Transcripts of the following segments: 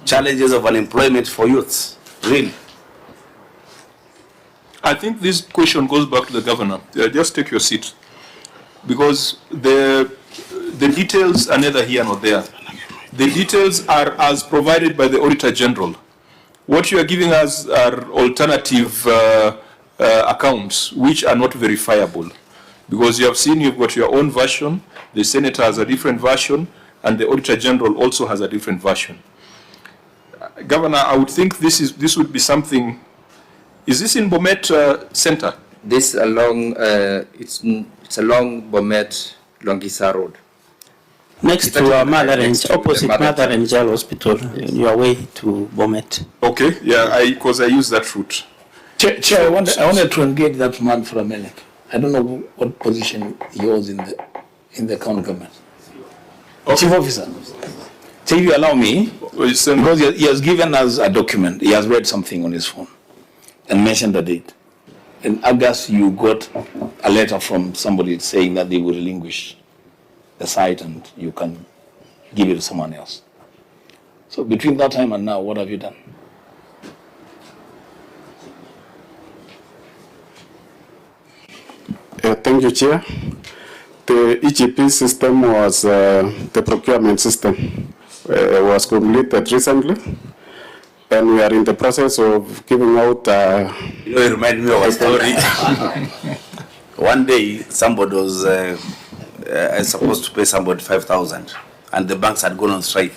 challenges of unemployment for youths, really. I think this question goes back to the governor. Just take your seat, because the details are neither here nor there. The details are as provided by the Auditor General. What you are giving us are alternative accounts which are not verifiable, because you have seen you've got your own version, the Senator has a different version, and the Auditor General also has a different version. Governor, I would think this would be something. Is this in Bomet Center? This along it's along Bomet Longisa Road. Next to Mother and opposite Mother and Child Hospital, your way to Bomet. Okay, yeah, because I use that route. Chair, I wanted to engage that man for a minute. I don't know what position he was in the county government. Okay. Chief Officer, so if you allow me, because he has given us a document, he has read something on his phone and mentioned the date. In August, you got a letter from somebody saying that they will relinquish the site and you can give it to someone else. So between that time and now, what have you done? Thank you, Chair. The EGP system was the procurement system was completed recently, and we are in the process of giving out. You know, it reminded me of a story. One day, somebody was supposed to pay somebody 5,000, and the banks had gone on strike,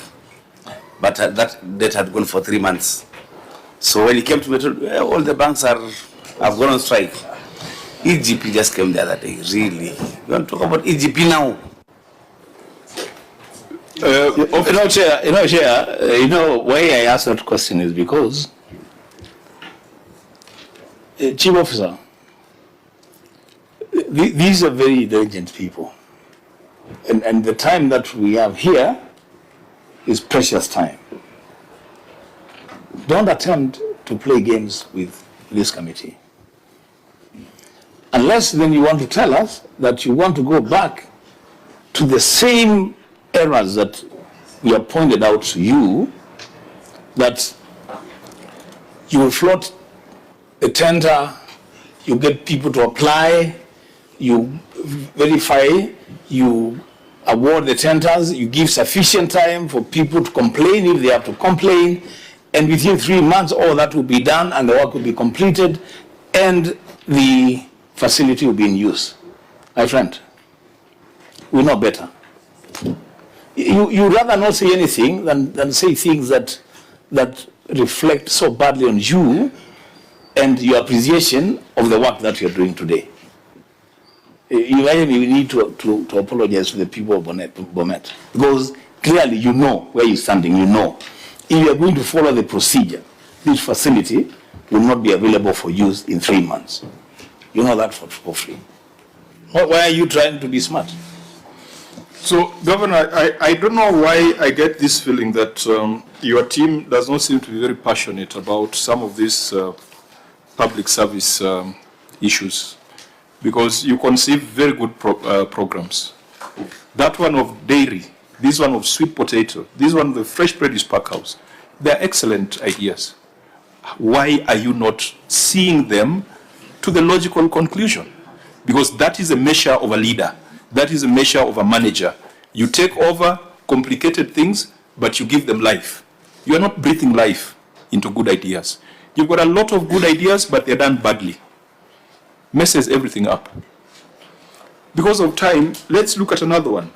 but that debt had gone for 3 months. So when he came to me, told, all the banks have gone on strike. EGP just came the other day. Really, you want to talk about EGP now? Why I asked that question is because, Chief Officer, these are very intelligent people. And the time that we have here is precious time. Don't attempt to play games with this committee. Unless then you want to tell us that you want to go back to the same errors that we have pointed out to you, that you will float a tender, you get people to apply, you verify, you award the tenders, you give sufficient time for people to complain if they have to complain, and within 3 months all that will be done and the work will be completed and the facility will be in use. My friend, we know better. You rather not say anything than say things that reflect so badly on you and your appreciation of the work that you're doing today. We need to apologize to the people of Bomet, because clearly you know where you're standing, you know. If you are going to follow the procedure, this facility will not be available for use in 3 months. You know that for free. Why are you trying to be smart? So, Governor, I don't know why I get this feeling that your team does not seem to be very passionate about some of these public service issues, because you conceive very good programs. That one of dairy, this one of sweet potato, this one of the fresh produce pack house, they're excellent ideas. Why are you not seeing them to the logical conclusion? Because that is a measure of a leader. That is a measure of a manager. You take over complicated things, but you give them life. You are not breathing life into good ideas. You've got a lot of good ideas, but they're done badly. Messes everything up. Because of time, let's look at another one.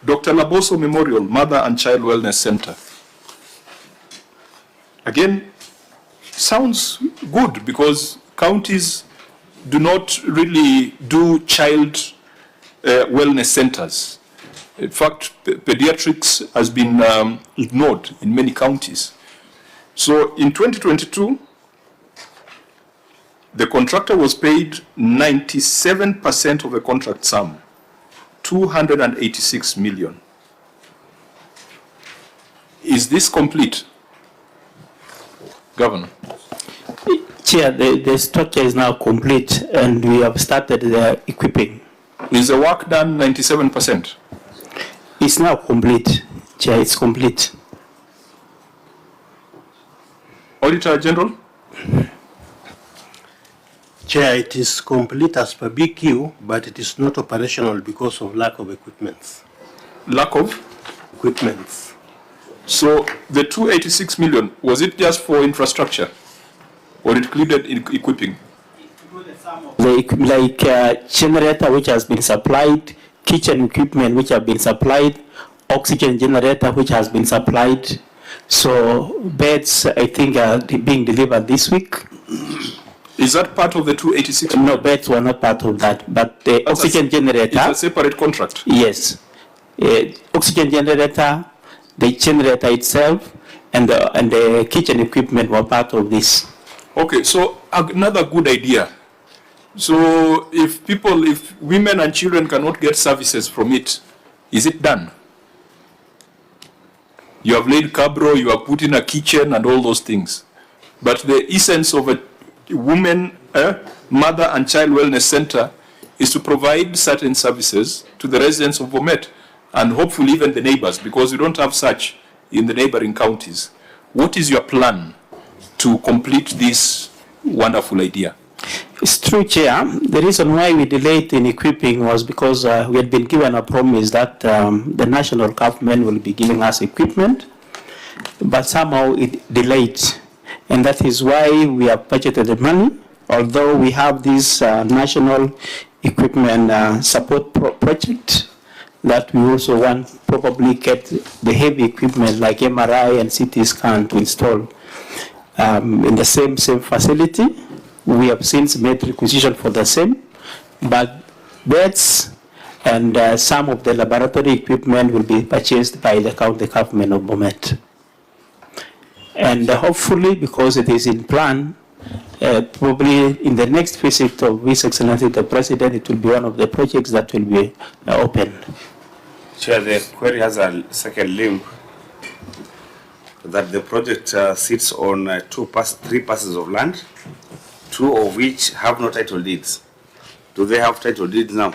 Dr. Laboso Memorial Mother and Child Wellness Center. Again, sounds good, because counties do not really do child wellness centers. In fact, pediatrics has been ignored in many counties. So in 2022, the contractor was paid 97% of the contract sum, 286 million. Is this complete, Governor? Chair, the structure is now complete and we have started the equipping. Is the work done 97%? It's now complete, Chair, it's complete. Auditor General? Chair, it is complete as per BQ, but it is not operational because of lack of equipment. Lack of? Equipment. So the 286 million, was it just for infrastructure? Or it included in equipping? Generator which has been supplied, kitchen equipment which have been supplied, oxygen generator which has been supplied. So beds, I think, are being delivered this week. Is that part of the 286? No, beds were not part of that, but the oxygen generator. It's a separate contract? Yes. Oxygen generator, the generator itself, and the kitchen equipment were part of this. Okay, so another good idea. So if women and children cannot get services from it, is it done? You have laid cabro, you have put in a kitchen and all those things. But the essence of a woman, mother and child wellness center is to provide certain services to the residents of Bomet and hopefully even the neighbors, because we don't have such in the neighboring counties. What is your plan to complete this wonderful idea? It's true, Chair. The reason why we delayed in equipping was because we had been given a promise that the national government will be giving us equipment, but somehow it delayed. And that is why we have budgeted the money, although we have this national equipment support project that we also want probably get the heavy equipment like MRI and CT scan to install in the same facility. We have since made requisition for the same, but beds and some of the laboratory equipment will be purchased by the county government of Bomet. And hopefully, because it is in plan, probably in the next visit of His Excellency the President, it will be one of the projects that will be opened. Chair, the query has a second link that the project sits on three parcels of land, 2 of which have no title deeds. Do they have title deeds now?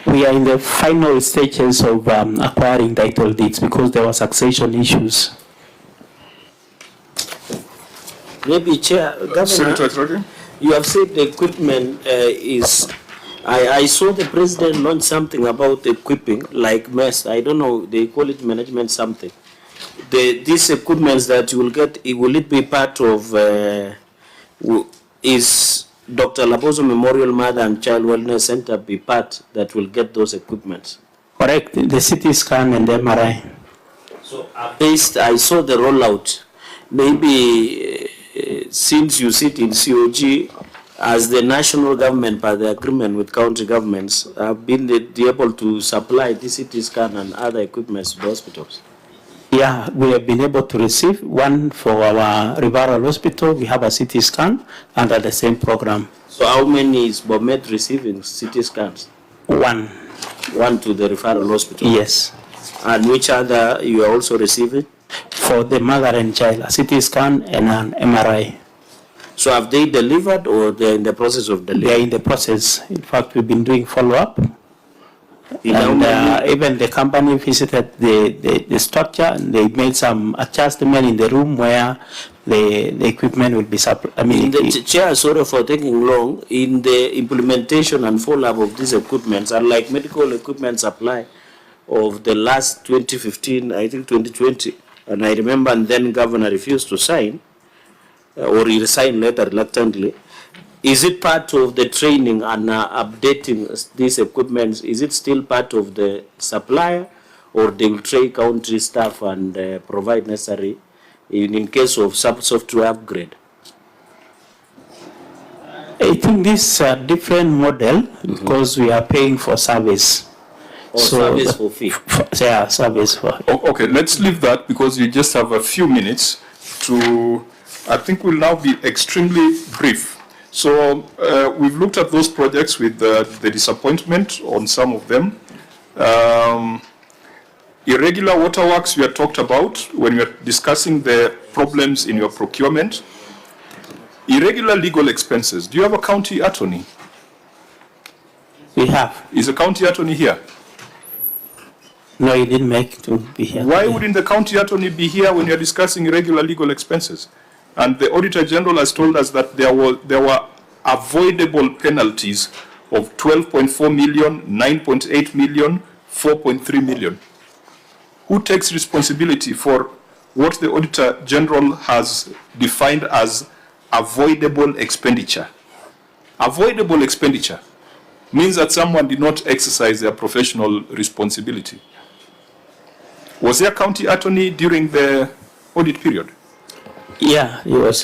We are in the final stages of acquiring title deeds because there were succession issues. Maybe, Chair, Governor, you have said the equipment is. I saw the President launch something about equipping, like MES. I don't know, they call it management something. These equipments that you will get, will it be part of, is Dr. Labozo Memorial Mother and Child Wellness Center be part that will get those equipments? Correct, the CT scan and the MRI. So I saw the rollout. Maybe since you sit in COG, as the national government, by the agreement with county governments, have been able to supply the CT scan and other equipment to the hospitals? Yeah, we have been able to receive one for our referral hospital. We have a CT scan under the same program. So how many is Bomet receiving CT scans? One. One to the referral hospital? Yes. And which other you are also receiving? For the mother and child, a CT scan and an MRI. So have they delivered or they are in the process of delivery? They are in the process. In fact, we've been doing follow-up. And even the company visited the structure and they made some adjustment in the room where the equipment will be supplied. I mean, Chair, sorry for taking long. In the implementation and follow-up of these equipments, unlike medical equipment supply of the last 2015, I think 2020, and I remember and then Governor refused to sign, or he signed later reluctantly. Is it part of the training and updating these equipments? Is it still part of the supplier, or they will train country staff and provide necessary in case of software upgrade? I think this is a different model because we are paying for service. Or service for fee? Yeah, service for. Okay, let's leave that because you just have a few minutes to, I think we'll now be extremely brief. So we've looked at those projects with the disappointment on some of them. Irregular waterworks we had talked about when we were discussing the problems in your procurement. Irregular legal expenses. Do you have a county attorney? We have. Is a county attorney here? No, he didn't make to be here. Why today. wouldn't the county attorney be here when you're discussing regular legal expenses? And the Auditor General has told us that there were avoidable penalties of 12.4 million, 9.8 million, 4.3 million. Who takes responsibility for what the Auditor General has defined as avoidable expenditure? Avoidable expenditure means that someone did not exercise their professional responsibility. Was there a county attorney during the audit period? Yeah, he was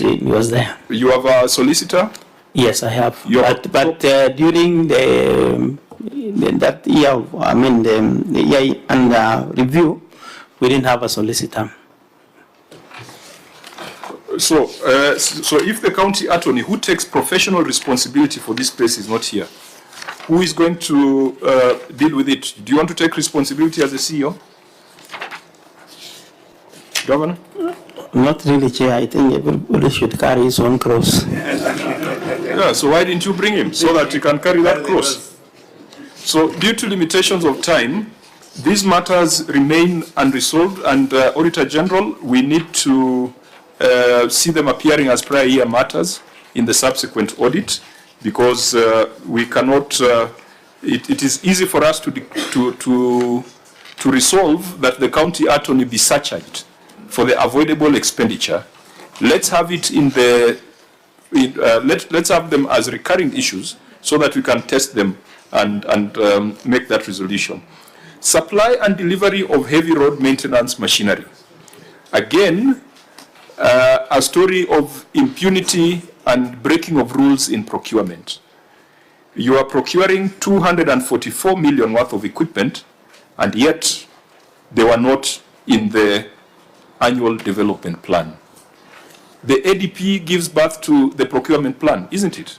there. You have a solicitor? Yes, I have. You have But during that year, I mean the year under review, we didn't have a solicitor. So if the county attorney who takes professional responsibility for this place is not here, who is going to deal with it? Do you want to take responsibility as the CEO? Governor? Not really, Chair. I think everybody should carry his own cross. Yeah, so why didn't you bring him so that he can carry that cross? So due to limitations of time, these matters remain unresolved, and Auditor General, we need to see them appearing as prior year matters in the subsequent audit, because we cannot, it is easy for us to resolve that the county attorney be surcharged for the avoidable expenditure. Let's have it in the, let's have them as recurring issues so that we can test them and make that resolution. Supply and delivery of heavy road maintenance machinery. Again, a story of impunity and breaking of rules in procurement. You are procuring 244 million worth of equipment, and yet they were not in the annual development plan. The ADP gives birth to the procurement plan, isn't it?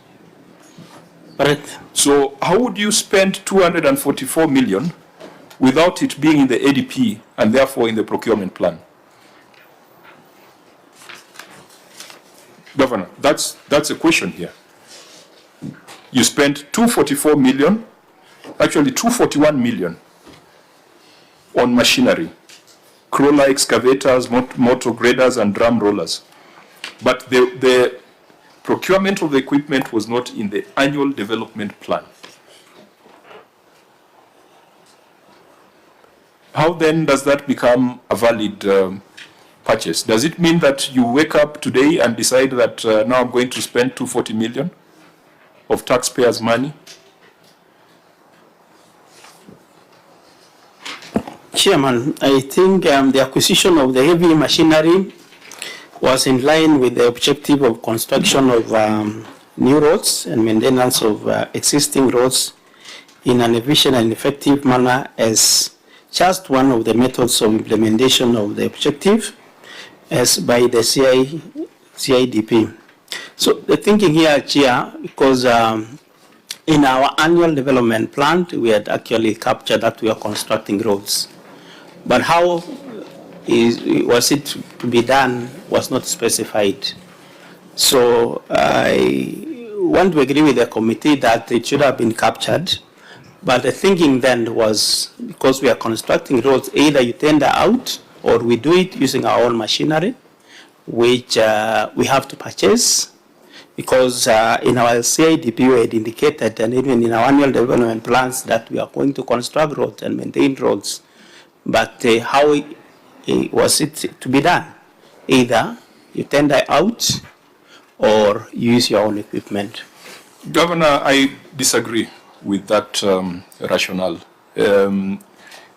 Correct. So how would you spend 244 million without it being in the ADP and therefore in the procurement plan? Governor, that's a question here. You spent 244 million, actually 241 million on machinery, crawler excavators, motor graders, and drum rollers. But the procurement of the equipment was not in the annual development plan. How then does that become a valid purchase? Does it mean that you wake up today and decide that now I'm going to spend 240 million of taxpayers' money? Chairman, I think the acquisition of the heavy machinery was in line with the objective of construction of new roads and maintenance of existing roads in an efficient and effective manner as just one of the methods of implementation of the objective as by the CIDP. So the thinking here, Chair, because in our annual development plan, we had actually captured that we are constructing roads. But how was it to be done was not specified. So I want to agree with the committee that it should have been captured. But the thinking then was, because we are constructing roads, either you tender out or we do it using our own machinery, which we have to purchase, because in our CIDP we had indicated, and even in our annual development plans, that we are going to construct roads and maintain roads. But how was it to be done? Either you tender out or use your own equipment. Governor, I disagree with that rationale.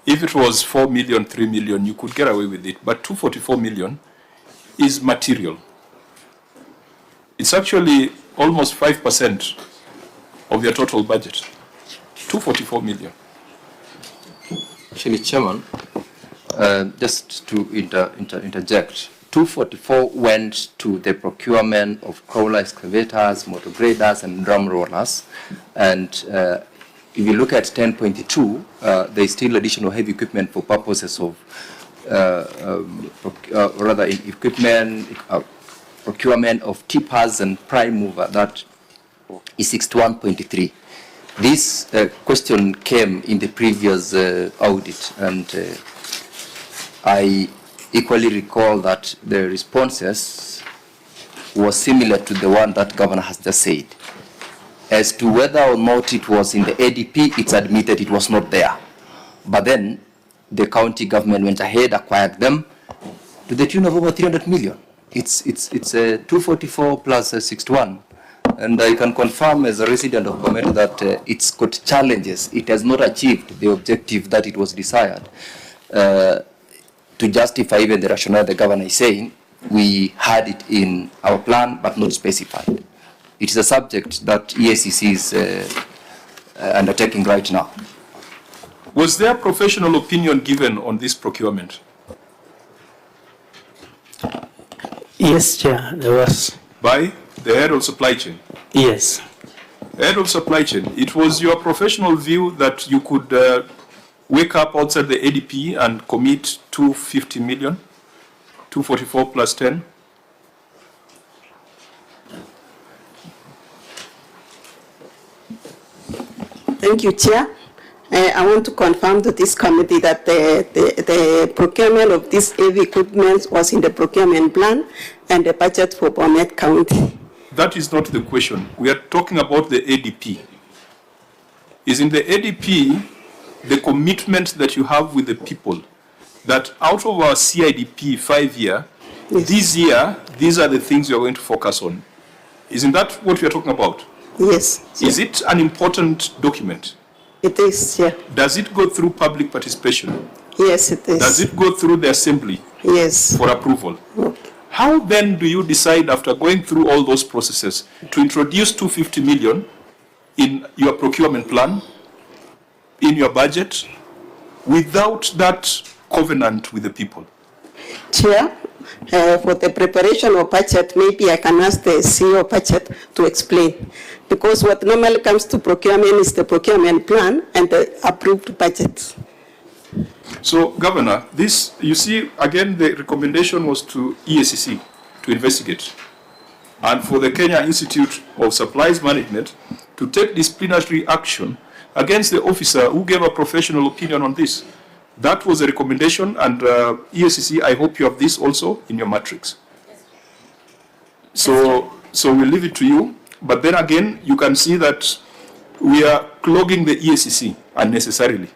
If it was 4 million, 3 million, you could get away with it. But 244 million is material. It's actually almost 5% of your total budget. 244 million. Actually, Chairman, just to interject, 244 went to the procurement of crawler excavators, motor graders, and drum rollers. And if you look at 10.2, there is still additional heavy equipment for purposes of procurement of tippers and prime mover. That is 61.3. This question came in the previous audit, and I equally recall that the responses was similar to the one that Governor has just said. As to whether or not it was in the ADP, it's admitted it was not there. But then the county government went ahead, acquired them to the tune of over 300 million. It's 244 plus 61. And I can confirm as a resident of Bomet that it's got challenges. It has not achieved the objective that it was desired. To justify even the rationale the governor is saying, we had it in our plan but not specified. It is a subject that EACC is undertaking right now. Was there professional opinion given on this procurement? Yes, Chair, there was. By the head of supply chain? Yes. Head of supply chain, it was your professional view that you could wake up outside the ADP and commit 250 million, 244 plus 10? Thank you, Chair. I want to confirm to this committee that the procurement of this heavy equipment was in the procurement plan and the budget for Bomet County. That is not the question. We are talking about the ADP. Is in the ADP the commitment that you have with the people that out of our CIDP 5-year, Yes. this year, these are the things you are going to focus on? Isn't that what we are talking about? Yes. Is it an important document? It is, yeah. Does it go through public participation? Yes, it is. Does it go through the assembly Yes. for approval? Okay. How then do you decide, after going through all those processes, to introduce 250 million in your procurement plan, in your budget, without that covenant with the people? Chair, for the preparation of budget, maybe I can ask the CEO of budget to explain. Because what normally comes to procurement is the procurement plan and the approved budget. So, Governor, this, you see, again, the recommendation was to EACC to investigate, and for the Kenya Institute of Supplies Management to take disciplinary action against the officer who gave a professional opinion on this. That was a recommendation, and EACC, I hope you have this also in your matrix. So we'll leave it to you, but then again, you can see that we are clogging the EACC unnecessarily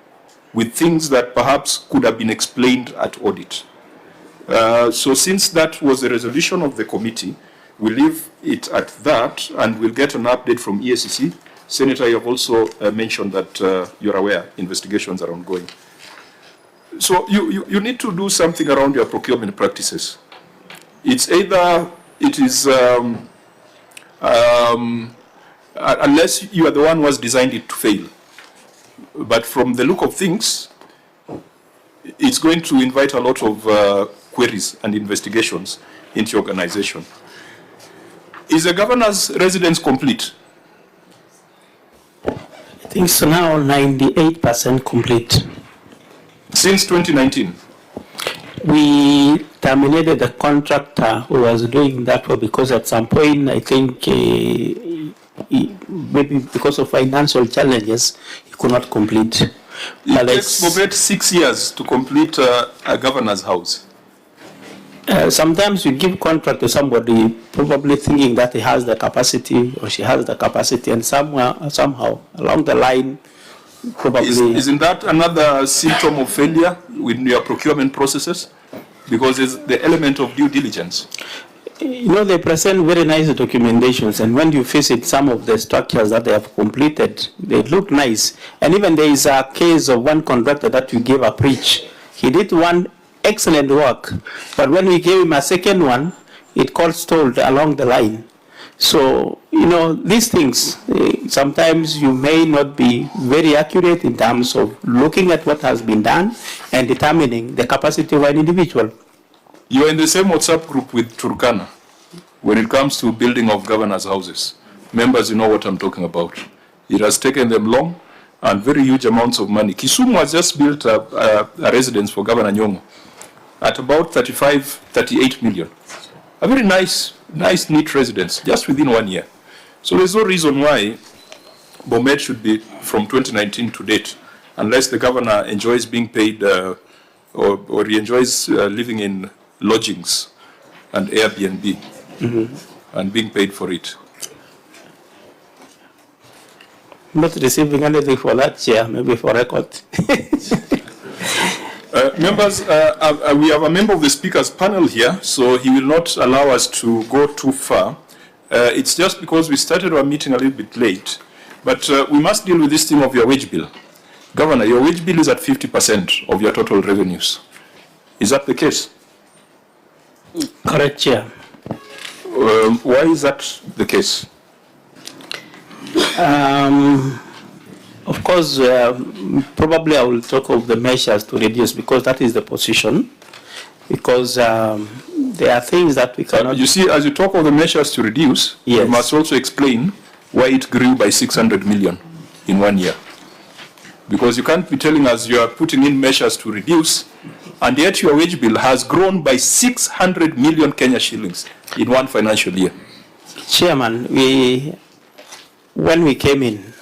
with things that perhaps could have been explained at audit. So since that was the resolution of the committee, we'll leave it at that, and we'll get an update from EACC. Senator, you have also mentioned that you're aware investigations are ongoing. So you need to do something around your procurement practices. It's either, it is, unless you are the one who has designed it to fail. But from the look of things, it's going to invite a lot of queries and investigations into your organization. Is the governor's residence complete? I think so now 98% complete. Since 2019? We terminated the contractor who was doing that work because at some point, I think, maybe because of financial challenges, he could not complete. It takes Bomet 6 years to complete a governor's house. Sometimes you give contract to somebody probably thinking that he has the capacity or she has the capacity, and somehow along the line, probably... Isn't that another symptom of failure with your procurement processes? Because it's the element of due diligence. You know, they present very nice documentations, and when you visit some of the structures that they have completed, they look nice. And even there is a case of one contractor that we gave a preach. He did one excellent work, but when we gave him a second one, it got stalled along the line. So, you know, these things, sometimes you may not be very accurate in terms of looking at what has been done and determining the capacity of an individual. You are in the same WhatsApp group with Turkana when it comes to building of governors' houses. Members, you know what I'm talking about. It has taken them long and very huge amounts of money. Kisumu has just built a residence for Governor Nyong'o at about 38 million. A very nice, neat residence, just within 1 year. So there's no reason why Bomet should be from 2019 to date, unless the governor enjoys being paid or he enjoys living in lodgings and Airbnb and being paid for it. Not receiving anything for that, Chair, maybe for record. Members, we have a member of the speakers panel here, so he will not allow us to go too far. It's just because we started our meeting a little bit late, but we must deal with this theme of your wage bill. Governor, your wage bill is at 50% of your total revenues. Is that the case? Correct, Chair. Why is that the case? Of course, probably I will talk of the measures to reduce, because that is the position. Because there are things that we cannot... You see, as you talk of the measures to reduce, yes, you must also explain why it grew by 600 million in 1 year. Because you can't be telling us you are putting in measures to reduce, and yet your wage bill has grown by 600 million Kenya shillings in one financial year. Chairman, when we came in,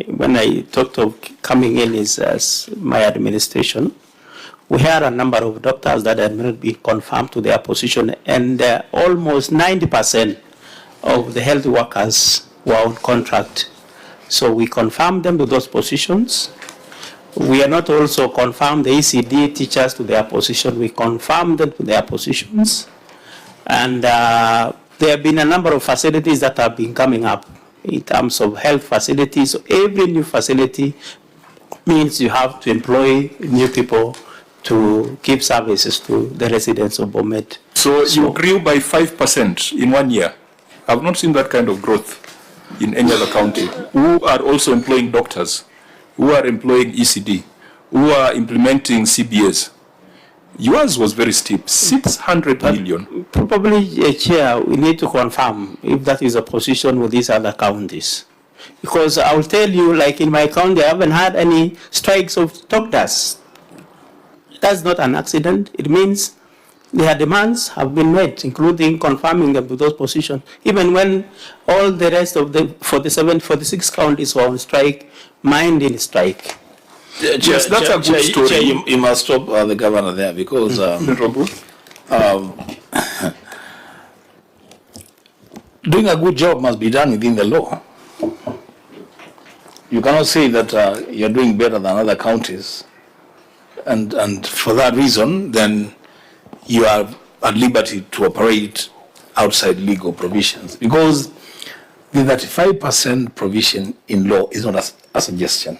when I talked of coming in as my administration, we had a number of doctors that had not been confirmed to their position, and almost 90% of the health workers were on contract. So we confirmed them to those positions. We are not also confirmed the ECD teachers to their position. We confirmed them to their positions. And there have been a number of facilities that have been coming up in terms of health facilities. So every new facility means you have to employ new people to give services to the residents of Bomet. So you grew by 5% in 1 year. I've not seen that kind of growth in any other county, who are also employing doctors, who are employing ECD, who are implementing CBAs. Yours was very steep, 600 million. Probably, Chair, we need to confirm if that is a position with these other counties. Because I will tell you, like in my county, I haven't had any strikes of doctors. That's not an accident. It means their demands have been met, including confirming them to those positions. Even when all the rest of the 46 counties were on strike, mine didn't strike. Yes, that's a good story. Chair, you must stop the governor there, because doing a good job must be done within the law. You cannot say that you're doing better than other counties, and for that reason, then you are at liberty to operate outside legal provisions, because the 35% provision in law is not a suggestion.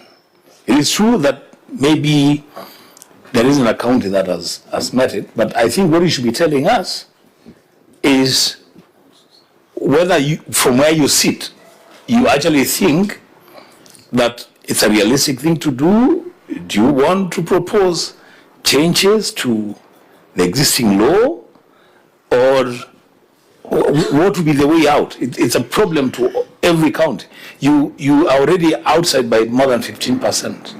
It is true that maybe there isn't a county that has met it, but I think what you should be telling us is whether you, from where you sit, you actually think that it's a realistic thing to do. Do you want to propose changes to the existing law, or what would be the way out? It's a problem to every county. You are already outside by more than 15%.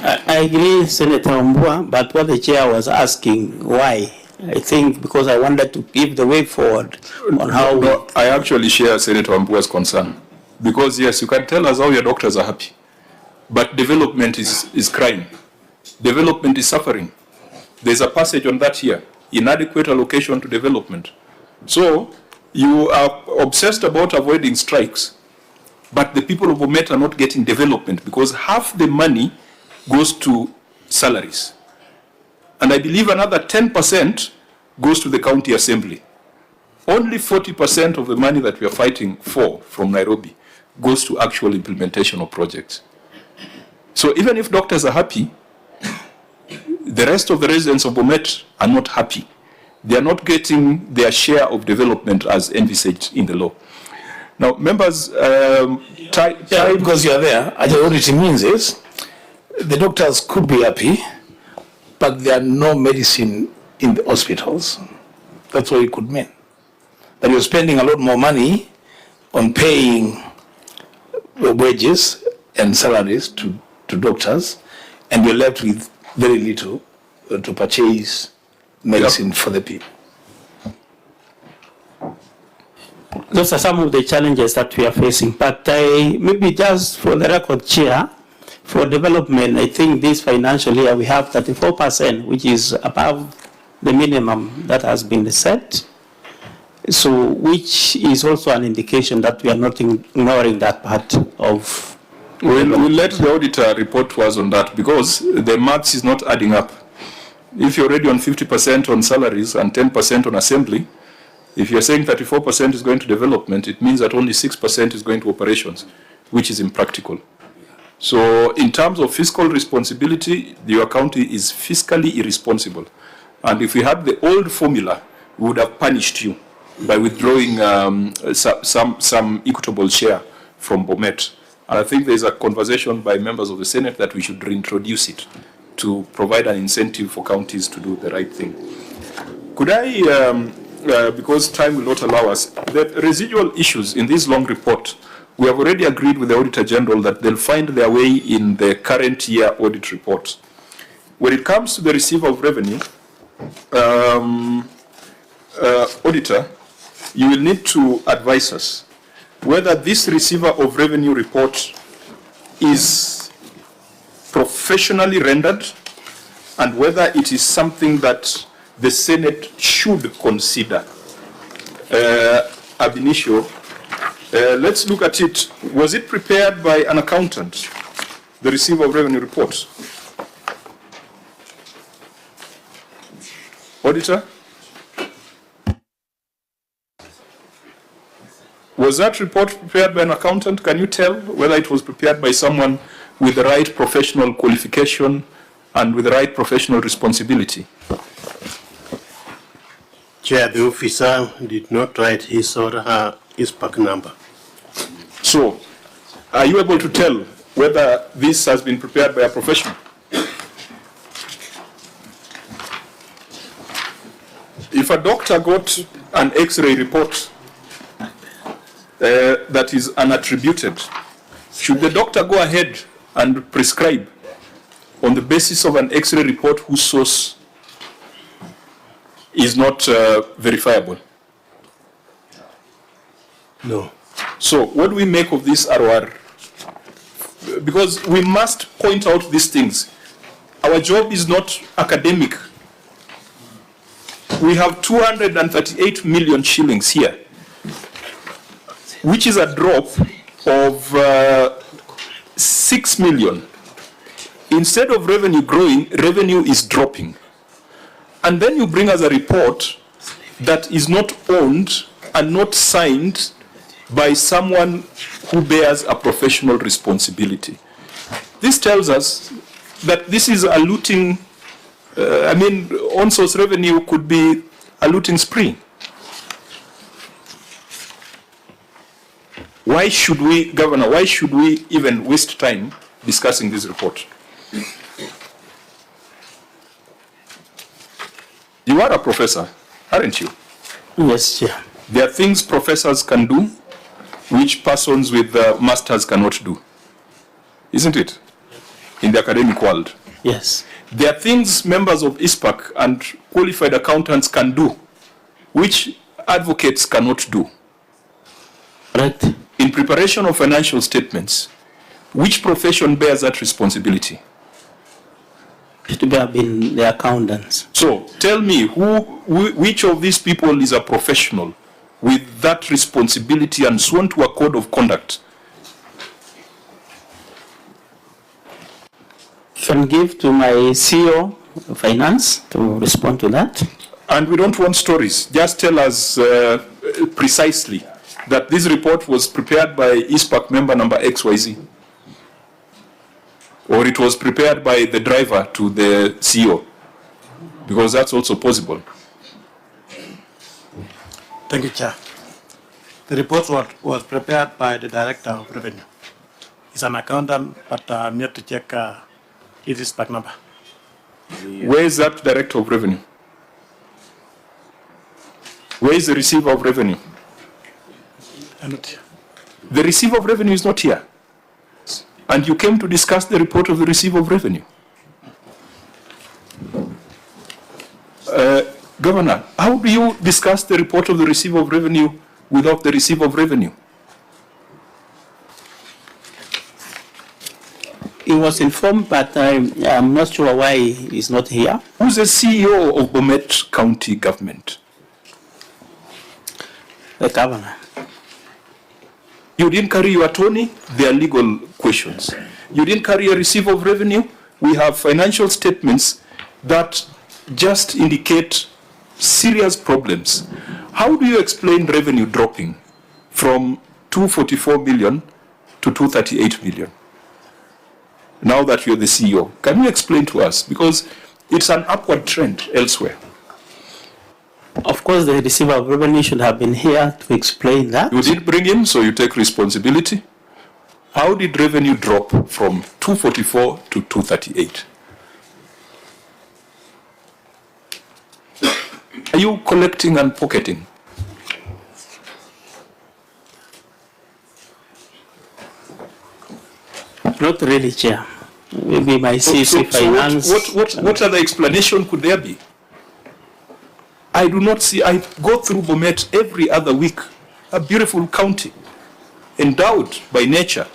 I agree, Senator Mbua, but what the chair was asking, why? I think because I wanted to give the way forward on how I actually share Senator Mbua's concern. Because yes, you can tell us how your doctors are happy, but development is crying. Development is suffering. There's a passage on that here, inadequate allocation to development. So you are obsessed about avoiding strikes, but the people of Bomet are not getting development because half the money goes to salaries. And I believe another 10% goes to the county assembly. Only 40% of the money that we are fighting for from Nairobi goes to actual implementation of projects. So even if doctors are happy, the rest of the residents of Bomet are not happy. They are not getting their share of development as envisaged in the law. Now, members, because you are there, what it means is the doctors could be happy, but there are no medicine in the hospitals. That's what it could mean. That you're spending a lot more money on paying wages and salaries to doctors, and you're left with very little to purchase medicine for the people. those are some of the challenges that we are facing. But maybe just for the record, Chair, for development, I think this financial year we have 34%, which is above the minimum that has been set. So, which is also an indication that we are not ignoring that part of. We'll let the auditor report to us on that, because the maths is not adding up. If you're already on 50% on salaries and 10% on assembly, if you're saying 34% is going to development, it means that only 6% is going to operations, which is impractical. So in terms of fiscal responsibility, your county is fiscally irresponsible. And if we had the old formula, we would have punished you by withdrawing some equitable share from Bomet. And I think there's a conversation by members of the Senate that we should reintroduce it to provide an incentive for counties to do the right thing. Could I, because time will not allow us, the residual issues in this long report, we have already agreed with the Auditor General that they'll find their way in the current year audit report. When it comes to the receiver of revenue, Auditor, you will need to advise us whether this receiver of revenue report is professionally rendered and whether it is something that the Senate should consider. Ab initio, let's look at it. Was it prepared by an accountant, the receiver of revenue report? Auditor? Was that report prepared by an accountant? Can you tell whether it was prepared by someone with the right professional qualification and with the right professional responsibility? Chair, the officer did not write his or her ISPAC number. So, are you able to tell whether this has been prepared by a professional? If a doctor got an X-ray report that is unattributed, should the doctor go ahead and prescribe on the basis of an X-ray report whose source is not verifiable? No. So what do we make of this ROR? Because we must point out these things. Our job is not academic. We have 238 million shillings here, which is a drop of 6 million. Instead of revenue growing, revenue is dropping. And then you bring us a report that is not owned and not signed by someone who bears a professional responsibility. This tells us that this is a looting, on-source revenue could be a looting spree. Why should we, Governor, why should we even waste time discussing this report? You are a professor, aren't you? Yes, Chair. There are things professors can do which persons with masters cannot do. Isn't it? In the academic world. Yes. There are things members of ISPAC and qualified accountants can do which advocates cannot do. Right. In preparation of financial statements, which profession bears that responsibility? It would have been the accountants. So tell me, which of these people is a professional with that responsibility and sworn to a code of conduct? Can give to my CEO of Finance to respond to that. And we don't want stories. Just tell us precisely that this report was prepared by ISPAC member number XYZ. Or it was prepared by the driver to the CEO. Because that's also possible. Thank you, Chair. The report was prepared by the Director of Revenue. He's an accountant, but I'm yet to check his ISPAC number. Where is that Director of Revenue? Where is the Receiver of Revenue? I'm not here. The Receiver of Revenue is not here. And you came to discuss the report of the Receiver of Revenue. Governor, how do you discuss the report of the Receiver of Revenue without the receipt of revenue? He was informed, but I'm not sure why he's not here. Who's the CEO of Bomet County Government? The governor. You didn't carry your attorney, there are legal questions. You didn't carry a receipt of revenue. We have financial statements that just indicate serious problems. How do you explain revenue dropping from 244 million to 238 million? Now that you're the CEO, can you explain to us? Because it's an upward trend elsewhere. Of course, the receiver of revenue should have been here to explain that. You did bring him, so you take responsibility. How did revenue drop from 244 to 238? Are you collecting and pocketing? Not really, Chair. Maybe my CC Finance. What other explanation could there be? I do not see, I go through Bomet every other week, a beautiful county, endowed by nature,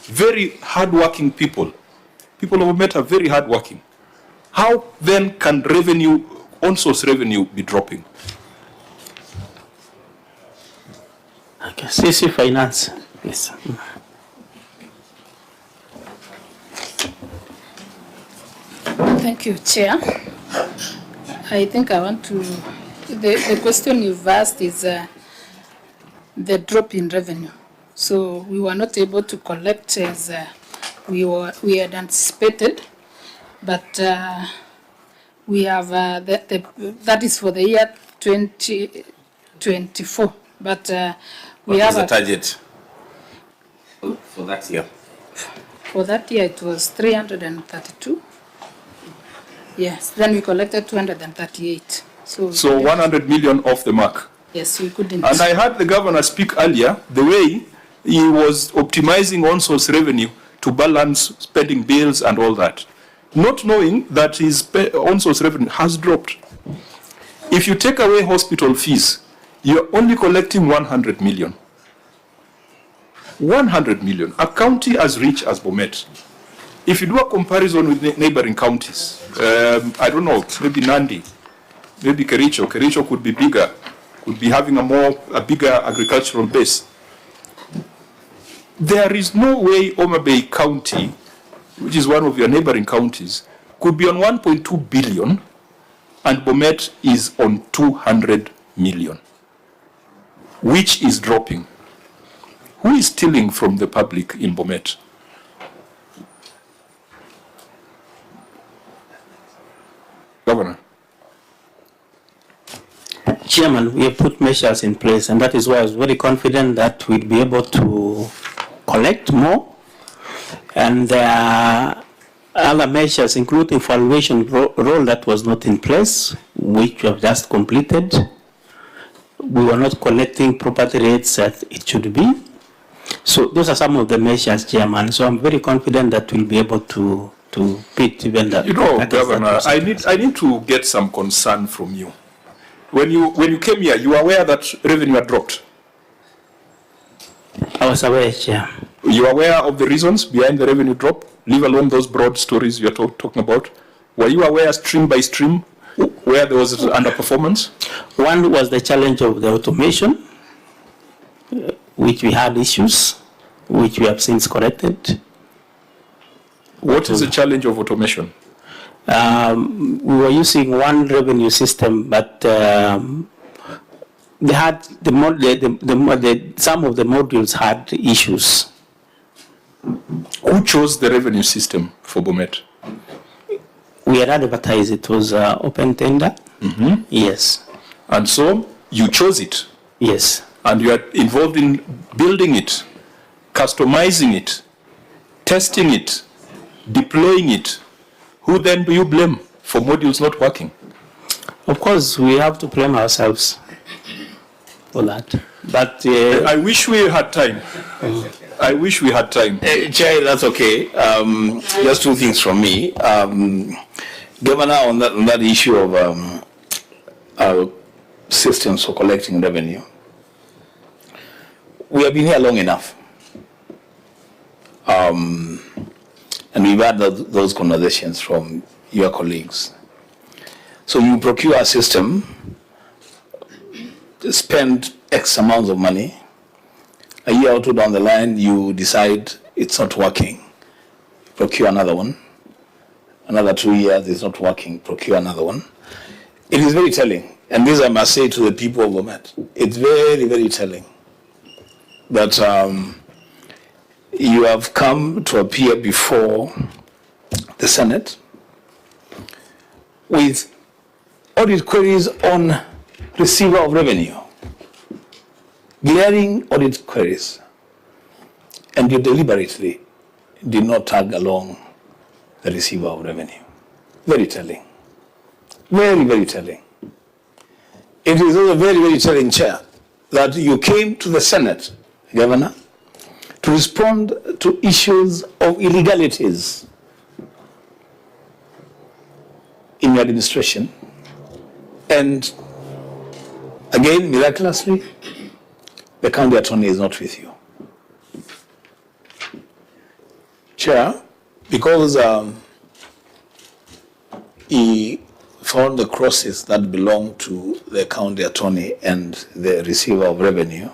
very hardworking people. People of Bomet are very hardworking. How then can revenue, on-source revenue, be dropping? Okay, CC Finance. Yes. Thank you, Chair. I think I want to, the question you've asked is the drop in revenue. So we were not able to collect as we had anticipated, but we have, that is for the year 2024. But we have a target for that year. For that year, it was 332. Yes, then we collected 238. So 100 million off the mark. Yes, we couldn't. And I heard the governor speak earlier, the way he was optimizing on-source revenue to balance spending bills and all that, not knowing that his on-source revenue has dropped. If you take away hospital fees, you're only collecting 100 million. 100 million, a county as rich as Bomet. If you do a comparison with neighboring counties, I don't know, maybe Nandi, maybe Kericho. Kericho could be bigger, could be having a bigger agricultural base. There is no way Mutembei County, which is one of your neighboring counties, could be on 1.2 billion and Bomet is on 200 million, which is dropping. Who is stealing from the public in Bomet? Governor. Chairman, we have put measures in place, and that is why I was very confident that we'd be able to collect more. And there are other measures, including valuation role that was not in place, which we have just completed. We were not collecting property rates that it should be. So those are some of the measures, Chairman. So I'm very confident that we'll be able to beat even that. You know, Governor, I need to get some concern from you. When you came here, you were aware that revenue had dropped? I was aware, Chair. You were aware of the reasons behind the revenue drop, leave alone those broad stories you're talking about? Were you aware stream by stream where there was underperformance? One was the challenge of the automation, which we had issues, which we have since corrected. What is the challenge of automation? We were using one revenue system, but they had some of the modules had issues. Who chose the revenue system for Bomet? We had advertised it was open tender. Mm-hmm. Yes. And so you chose it? Yes. And you are involved in building it, customizing it, testing it, deploying it. Who then do you blame for modules not working? Of course, we have to blame ourselves for that. But I wish we had time. I wish we had time. Chair, that's okay. Just two things from me. Governor, on that issue of our systems for collecting revenue, we have been here long enough. And we've had those conversations from your colleagues. So you procure a system, spend X amounts of money, a year or two down the line, you decide it's not working, procure another one. Another 2 years, it's not working, procure another one. It is very telling, and this I must say to the people of Bomet, it's very, very telling that you have come to appear before the Senate with audit queries on receiver of revenue, glaring audit queries, and you deliberately did not tag along the receiver of revenue. Very telling. Very, very telling. It is also very, very telling, Chair, that you came to the Senate, Governor, to respond to issues of illegalities in your administration. And again, miraculously, the county attorney is not with you. Chair, because he found the crosses that belong to the county attorney and the receiver of revenue,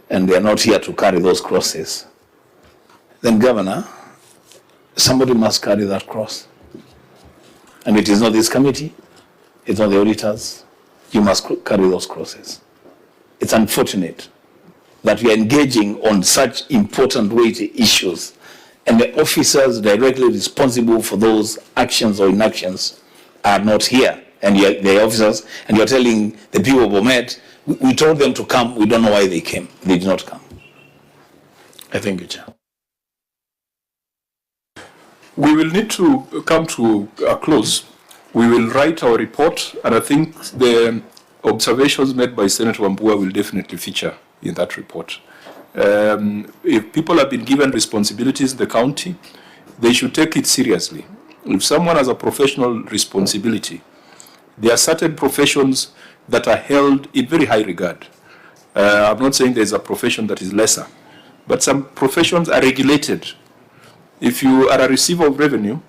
and they are not here to carry those crosses, then, Governor, somebody must carry that cross. And it is not this committee, it's not the auditors. You must carry those crosses. It's unfortunate that we are engaging on such important weighty issues, and the officers directly responsible for those actions or inactions are not here. And the officers, and you're telling the people of Bomet, we told them to come, we don't know why they came. They did not come. I thank you, Chair. We will need to come to a close. We will write our report, and I think the observations made by Senator Wambua will definitely feature in that report. If people have been given responsibilities in the county, they should take it seriously. If someone has a professional responsibility, there are certain professions that are held in very high regard. I'm not saying there's a profession that is lesser, but some professions are regulated. If you are a receiver of revenue,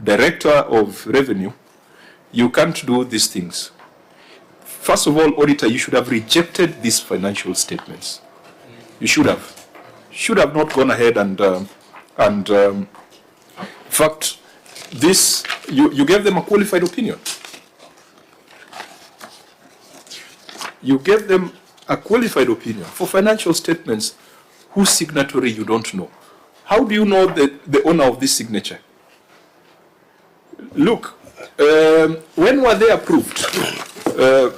director of revenue, you can't do these things. First of all, auditor, you should have rejected these financial statements. You should have not gone ahead and in fact, this, you gave them a qualified opinion. You gave them a qualified opinion for financial statements whose signatory you don't know. How do you know the owner of this signature? Look, when were they approved?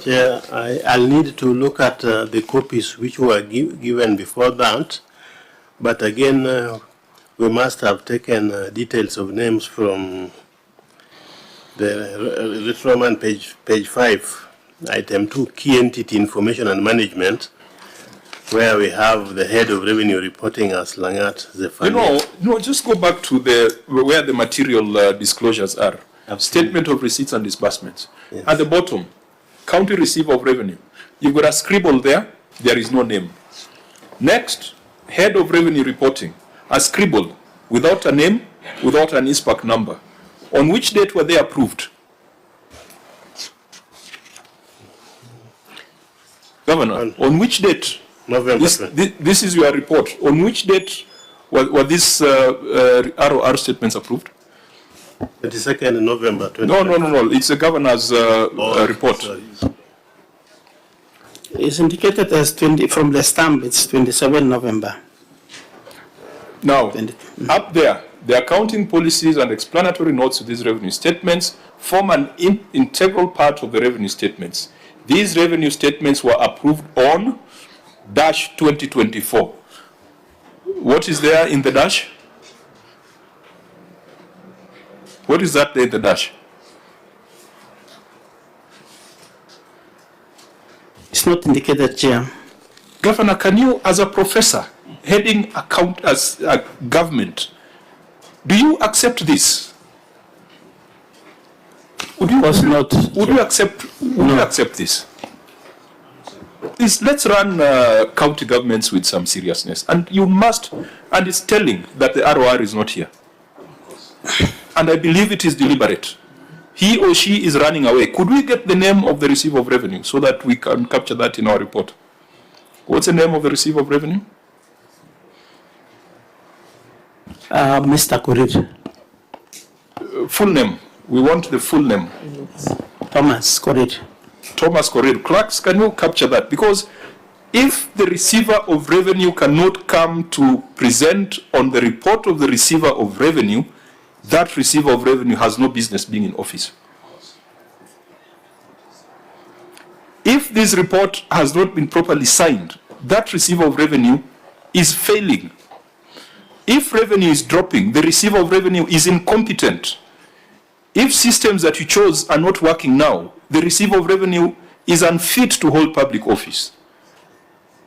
Chair, I'll need to look at the copies which were given before that, but again, we must have taken details of names from the Roman page 5, item 2, key entity information and management, where we have the head of revenue reporting as Langat Zephania. No, just go back to where the material disclosures are. Statement of receipts and disbursements. Yes. At the bottom, county receiver of revenue. You've got a scribble there, there is no name. Next, head of revenue reporting, a scribble without a name, without an ISPAC number. On which date were they approved? Governor, on which date? November. This is your report. On which date were these ROR statements approved? 22nd November. No. It's the governor's report. Sorry. It's indicated as 20 from the stamp. It's 27 November. Now, up there, the accounting policies and explanatory notes to these revenue statements form an integral part of the revenue statements. These revenue statements were approved on dash 2024. What is there in the dash? What is that there in the dash? It's not indicated, Chair. Governor, can you, as a professor, heading account as a government, do you accept this? Would you accept this? is let's run county governments with some seriousness. And you must, and it's telling that the ROR is not here. And I believe it is deliberate. He or she is running away. Could we get the name of the receiver of revenue so that we can capture that in our report? What's the name of the receiver of revenue? Mr. Korir. Full name. We want the full name. Thomas Korir. Thomas Korir. Clerks, can you capture that? Because if the receiver of revenue cannot come to present on the report of the receiver of revenue, that receiver of revenue has no business being in office. If this report has not been properly signed, that receiver of revenue is failing. If revenue is dropping, the receiver of revenue is incompetent. If systems that you chose are not working now, the receiver of revenue is unfit to hold public office.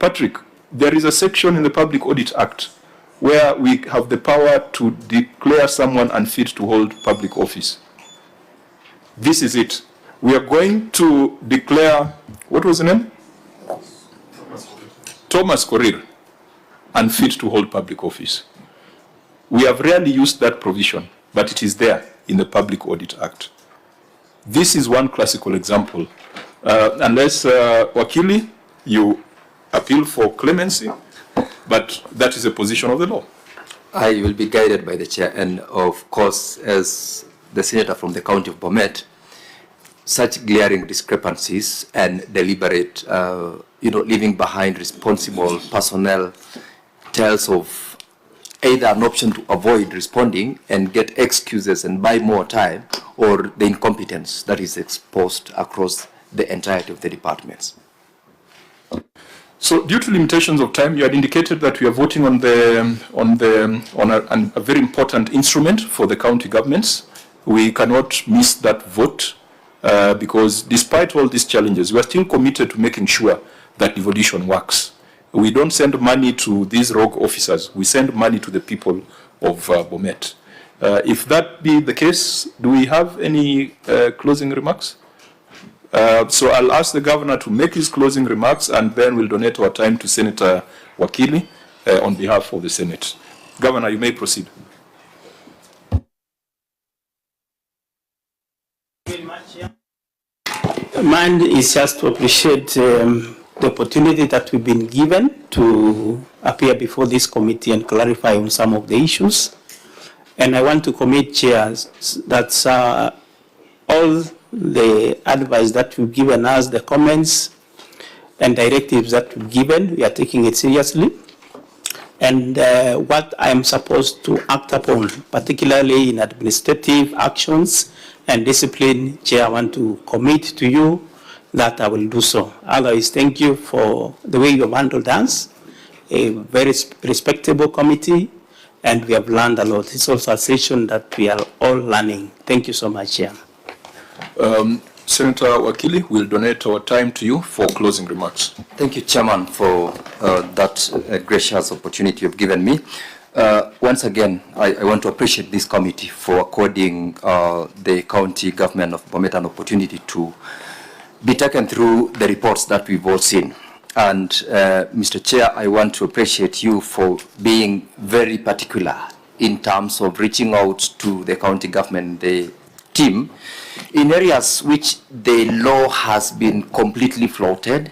Patrick, there is a section in the Public Audit Act where we have the power to declare someone unfit to hold public office. This is it. We are going to declare, what was the name? Thomas Korir, unfit to hold public office. We have rarely used that provision, but it is there in the Public Audit Act. This is one classical example. Unless, Wakili, you appeal for clemency, but that is a position of the law. I will be guided by the chair, and of course, as the senator from the county of Bomet, such glaring discrepancies and deliberate, leaving behind responsible personnel tells of either an option to avoid responding and get excuses and buy more time, or the incompetence that is exposed across the entirety of the departments. So, due to limitations of time, you had indicated that we are voting on a very important instrument for the county governments. We cannot miss that vote because, despite all these challenges, we are still committed to making sure that devolution works. We don't send money to these rogue officers. We send money to the people of Bomet. If that be the case, do we have any closing remarks? So I'll ask the governor to make his closing remarks, and then we'll donate our time to Senator Wakili on behalf of the Senate. Governor, you may proceed. Mine is just to appreciate the opportunity that we've been given to appear before this committee and clarify on some of the issues. And I want to commit chairs that all the advice that you've given us, the comments and directives that you've given, we are taking it seriously. And what I am supposed to act upon, particularly in administrative actions and discipline, Chair, I want to commit to you that I will do so. Otherwise, thank you for the way you have handled us, a very respectable committee, and we have learned a lot. It's also a session that we are all learning. Thank you so much, Chair. Senator Wakili, we'll donate our time to you for closing remarks. Thank you, Chairman, for that gracious opportunity you've given me. Once again, I want to appreciate this committee for according the county government of Bomet an opportunity to be taken through the reports that we've all seen. And Mr. Chair, I want to appreciate you for being very particular in terms of reaching out to the county government, the team, in areas which the law has been completely flouted.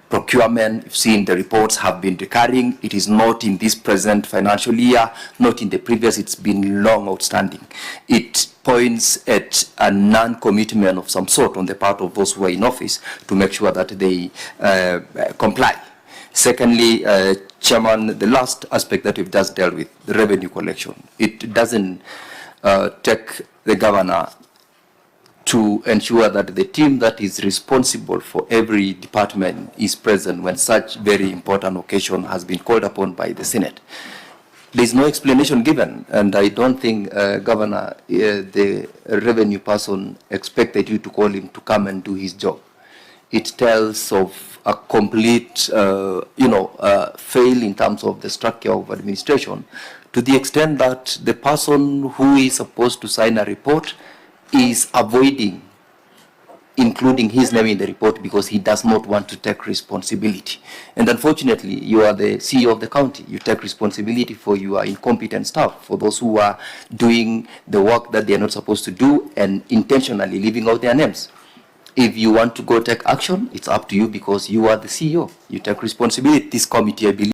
Procurement, you've seen the reports have been recurring. It is not in this present financial year, not in the previous, it's been long outstanding. It points at a non-commitment of some sort on the part of those who are in office to make sure that they comply. Secondly, Chairman, the last aspect that we've just dealt with, the revenue collection, it doesn't take the governor to ensure that the team that is responsible for every department is present when such very important occasion has been called upon by the Senate. There is no explanation given, and I don't think, Governor, the revenue person expected you to call him to come and do his job. It tells of a complete, fail in terms of the structure of administration, to the extent that the person who is supposed to sign a report is avoiding including his name in the report because he does not want to take responsibility. And unfortunately, you are the CEO of the county. You take responsibility for your incompetent staff, for those who are doing the work that they are not supposed to do and intentionally leaving out their names. If you want to go take action, it's up to you because you are the CEO. You take responsibility. This committee, I believe,